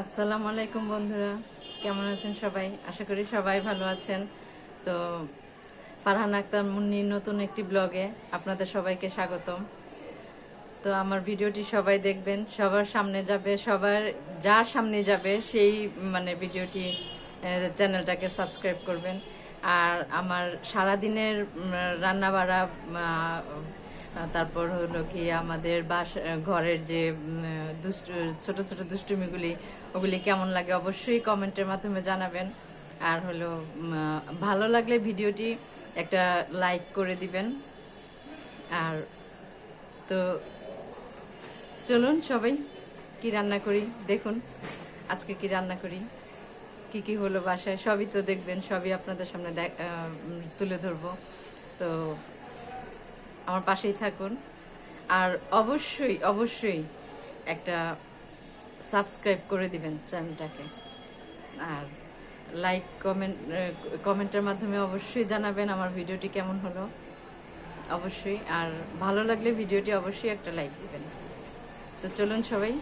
আসসালামু আলাইকুম বন্ধুরা, কেমন আছেন সবাই? আশা করি সবাই ভালো আছেন। তো ফারহান আক্তার মুন্নির নতুন একটি ব্লগে আপনাদের সবাইকে স্বাগতম। তো আমার ভিডিওটি সবাই দেখবেন, সবার সামনে যাবে, সবার যার সামনে যাবে সেই ভিডিওটি চ্যানেলটাকে সাবস্ক্রাইব করবেন। আর আমার সারাদিনের রান্না বাড়া, তারপর হলো কি আমাদের ঘরের যে ছোট ছোট দুষ্টুমিগুলি, ওগুলি কেমন লাগে অবশ্যই কমেন্টের মাধ্যমে জানাবেন। আর হলো ভালো লাগলে ভিডিওটি একটা লাইক করে দিবেন। আর তো চলুন সবাই কি রান্না করি দেখুন, আজকে কি রান্না করি, কি কি হলো বাসায়, সবই তো দেখবেন, সবই আপনাদের সামনে তুলে ধরবো। তো আমার পাশেই থাকুন, আর অবশ্যই অবশ্যই একটা সাবস্ক্রাইব করে দিবেন চ্যানেলটাকে। আর লাইক কমেন্টের মাধ্যমে অবশ্যই জানাবেন আমার ভিডিওটি কেমন হলো অবশ্যই। আর ভালো লাগলে ভিডিওটি অবশ্যই একটা লাইক দিবেন। তো চলুন সবাই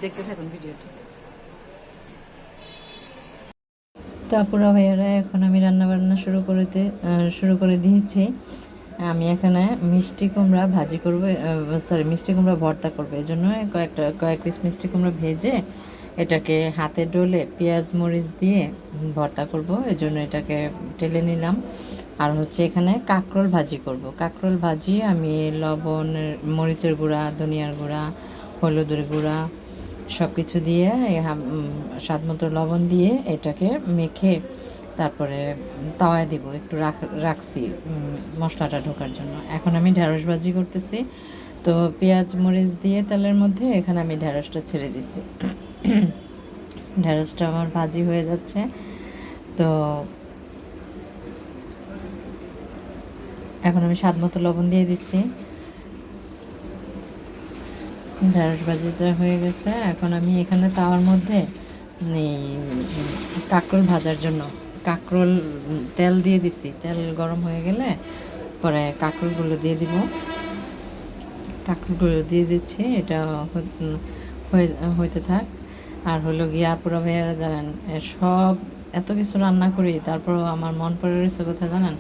দেখতে থাকুন ভিডিওটি। তো আপুরা ভাইয়ারা, এখন আমি রান্না বান্না শুরু করে দিয়েছি। আমি এখানে মিষ্টি কুমড়া ভাজি করব, মিষ্টি কুমড়া ভর্তা করবো। এই জন্য কয়েক পিস মিষ্টি কুমড়া ভেজে এটাকে হাতে ডলে পেঁয়াজ মরিচ দিয়ে ভর্তা করব। এই জন্য এটাকে টেলে নিলাম। আর হচ্ছে এখানে কাঁকরোল ভাজি করব। কাঁকরোল ভাজি আমি লবণ, মরিচের গুঁড়া, ধনিয়ার গুঁড়া, হলুদের গুঁড়া সব কিছু দিয়ে স্বাদ মতো লবণ দিয়ে এটাকে মেখে তারপরে তাওয়ায় দিব, একটু রাখছি মশলাটা ঢোকার জন্য। এখন আমি ঢেঁড়স ভাজি করতেছি। তো পেঁয়াজ মরিচ দিয়ে তেলের মধ্যে এখানে আমি ঢেঁড়সটা ছেড়ে দিছি। ঢেঁড়সটা আমার ভাজি হয়ে যাচ্ছে। তো এখন আমি স্বাদ মতো লবণ দিয়ে দিচ্ছি। ঢেঁড়স ভাজিটা হয়ে গেছে। এখন আমি এখানে তাওয়ার মধ্যে কাঁকরোল ভাজার জন্য কাঁকরোল তেল দিয়ে দিছি। তেল গরম হয়ে গেলে পরে কাঁকরোলগুলো দিয়ে দিব। কাঁকরোলগুলো দিয়ে দিচ্ছি, এটা হইতে থাক। আর হলো গিয়া পুরো ভাইয়ারা জানেন, সব এত কিছু রান্না করি, তারপরও আমার মন পড়ে রয়েছে কোথায় জানেন,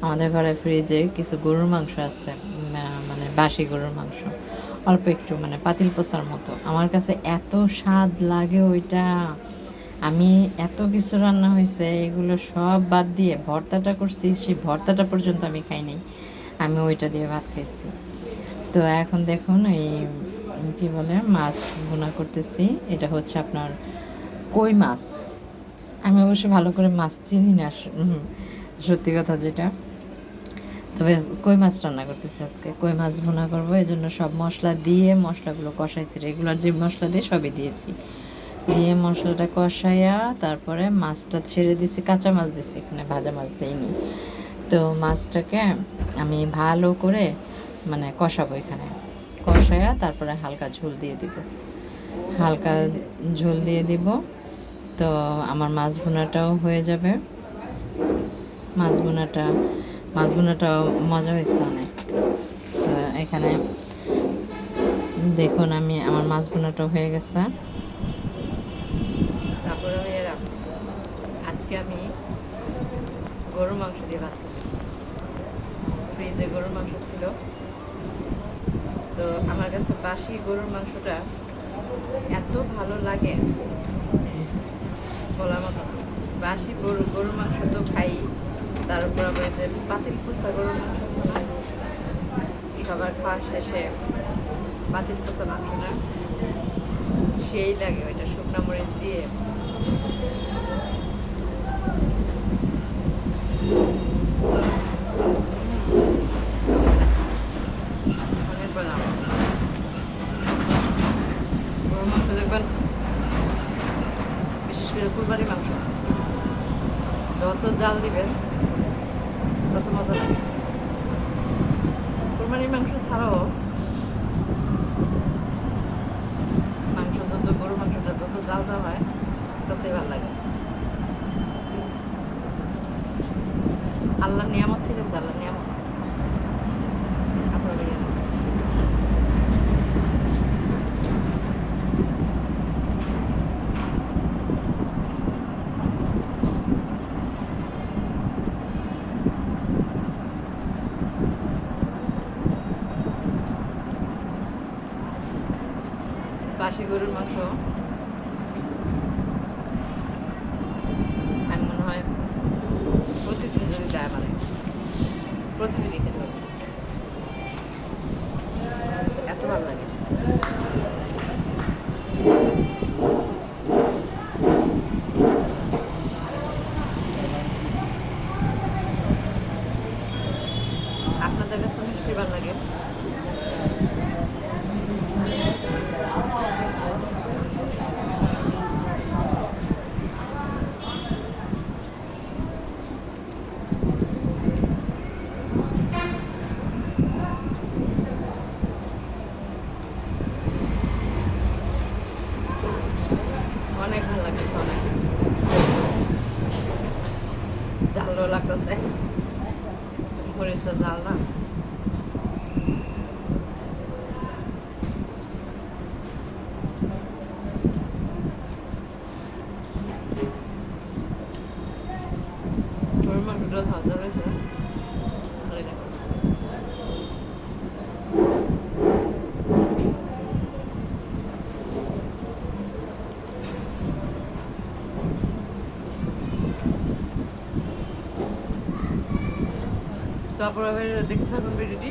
আমাদের ঘরে ফ্রিজে কিছু গরুর মাংস আছে, বাসি গরুর মাংস, অল্প একটু পাতিল পোষার মতো। আমার কাছে এত স্বাদ লাগে ওইটা। আমি এত কিছু রান্না হয়েছে, এগুলো সব বাদ দিয়ে ভর্তাটা করছি, সেই ভর্তাটা পর্যন্ত আমি খাই নাই, আমি ওইটা দিয়ে ভাত খাইছি। তো এখন দেখুন এই কি বলে মাছ ভুনা করতেছি। এটা হচ্ছে আপনার কই মাছ। আমি অবশ্য ভালো করে মাছ চিনি না, সত্যি কথা যেটা। তবে কই মাছ রান্না করতেছি আজকে, কই মাছ ভুনা করবো। এই জন্য সব মশলা দিয়ে মশলাগুলো কষাইছি, রেগুলার যে মশলা দিয়ে সবই দিয়েছি, দিয়ে মশলাটা কষাইয়া তারপরে মাছটা ছেড়ে দিছি। কাঁচা মাছ দিছি, এখানে ভাজা মাছ দিইনি। তো মাছটাকে আমি ভালো করে কষাবো, এখানে কষাইয়া তারপরে হালকা ঝোল দিয়ে দিব, হালকা ঝোল দিয়ে দিব। তো আমার মাছ ভুনাটাও হয়ে যাবে। মাছ ভুনাটাও মজা হয়েছে অনেক। তো এখানে দেখুন আমার মাছ ভুনাটাও হয়ে গেছে। তারপরে আজকে আমি গরুর মাংস দিয়ে ভাত খেতেছি। ফ্রিজে গরুর মাংস ছিল, তো আমার কাছে বাসি গরুর মাংসটা এত ভালো লাগে বলার মতো না। বাসি গরুর মাংস তো খাই, তার উপর আবার যে পাতিল পোষা গরুর মাংস আছে না, সবার খাওয়া শেষে পাতিল পোষা মাংসটা সেই লাগে। ওইটা শুকনো মরিচ দিয়ে গরুর মাংস দেখবেন, বিশেষ করে কুরবানির মাংস, যত জাল দিবেন তত মজা লাগে। কুরবানির মাংস ছাড়াও গরুর মাংসটা যত জাল দেওয়া হয় ততই ভালো লাগে। আল্লাহর নিয়ামত থেকে আছে, আল্লাহর নিয়ামত। আপনার বাসি গরুর মাংস আমি মনে হয় প্রতিদিন যদি দেয় মানে প্রতিদিনই খেতে হবে, এত ভালো লাগে। আপনাদের কাছে মিষ্টি ভালো লাগে? অনেক ভালো লাগতেছে, অনেক জালও লাগতেছে, মরিচটা জাল না। গরুর মাংসটা ঝাল ঝাল হয়েছে, ভালোই লাগে। তো আপনারা দেখতে থাকুন ভিডিওটি।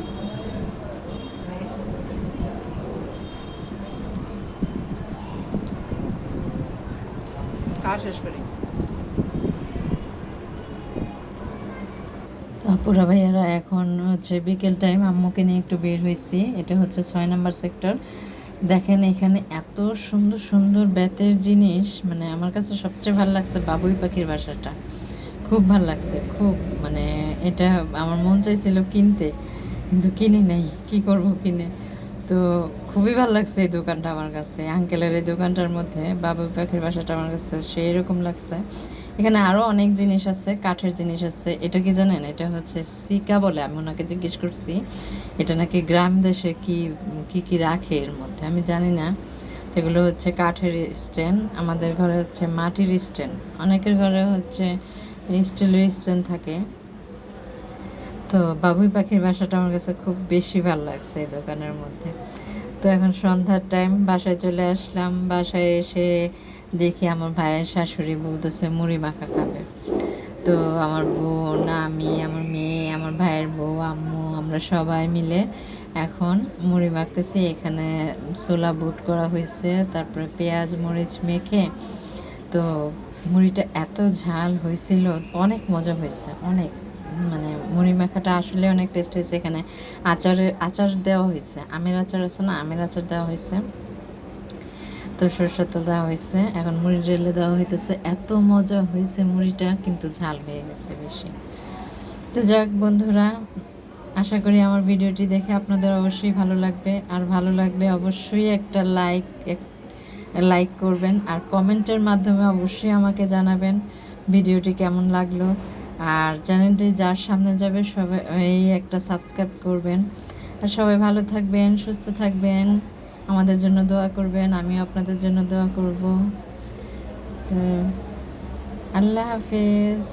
খাওয়া শেষ করি। আপুরা ভাইয়ারা এখন হচ্ছে বিকেল টাইম, আম্মুকে নিয়ে একটু বের হয়েছি। এটা হচ্ছে 6 নম্বর সেক্টর। দেখেন এখানে এত সুন্দর সুন্দর বেতের জিনিস, মানে আমার কাছে সবচেয়ে ভালো লাগছে বাবুই পাখির বাসাটা, খুব ভালো লাগছে খুব। মানে এটা আমার মন চাইছিল কিনতে, কিন্তু কিনি নাই, কি করব কিনে। তো খুবই ভালো লাগছে এই দোকানটা আমার কাছে, আঙ্কেলের এই দোকানটার মধ্যে বাবুই পাখির বাসাটা আমার কাছে সেই রকম লাগছে। এখানে আরও অনেক জিনিস আছে, কাঠের জিনিস আছে। এটা কি জানেন, এটা হচ্ছে সিকা বলে, আমি ওনাকে জিজ্ঞেস করছি এটা নাকি গ্রাম দেশে কি কি কি রাখে এর মধ্যে, আমি জানি না। এগুলো হচ্ছে কাঠের স্ট্যান্ড, আমাদের ঘরে হচ্ছে মাটির স্ট্যান্ড, অনেকের ঘরে হচ্ছে স্টিলের স্ট্যান্ড থাকে। তো বাবুই পাখির বাসাটা আমার কাছে খুব বেশি ভালো লাগছে এই দোকানের মধ্যে। তো এখন সন্ধ্যার টাইম, বাসায় চলে আসলাম। বাসায় এসে দেখি আমার ভাইয়ের শাশুড়ি বলতেছে মুড়ি মাখা খাবে। তো আমার বোন, আমি, আমার মেয়ে, আমার ভাইয়ের বউ, আম্মু, আমরা সবাই মিলে এখন মুড়ি মাখতেছি। এখানে ছোলা বুট করা হয়েছে, তারপরে পেঁয়াজ মরিচ মেখে। তো মুড়িটা এত ঝাল হয়েছিল, অনেক মজা হয়েছে, অনেক। মানে মুড়ি মাখাটা আসলে অনেক টেস্ট হয়েছে। এখানে আচার দেওয়া হয়েছে, আমের আচার আছে না, আমের আচার দেওয়া হয়েছে। তো সরষের তেল দেওয়া হয়েছে, এখন মুড়ি ঢেলে দেওয়া হইতেছে। এত মজা হয়েছে মুড়িটা, কিন্তু ঝাল হয়ে গেছে বেশি। তো যাক বন্ধুরা, আশা করি আমার ভিডিওটি দেখে আপনাদের অবশ্যই ভালো লাগবে। আর ভালো লাগলে অবশ্যই একটা লাইক করবেন, আর কমেন্টের মাধ্যমে অবশ্যই আমাকে জানাবেন ভিডিওটি কেমন লাগলো। আর চ্যানেলটি যার সামনে যাবে সবাই এই একটা সাবস্ক্রাইব করবেন। আর সবাই ভালো থাকবেন, সুস্থ থাকবেন, আমাদের জন্য দোয়া করবেন, আমিও আপনাদের জন্য দোয়া করব। তো আল্লাহ হাফেজ।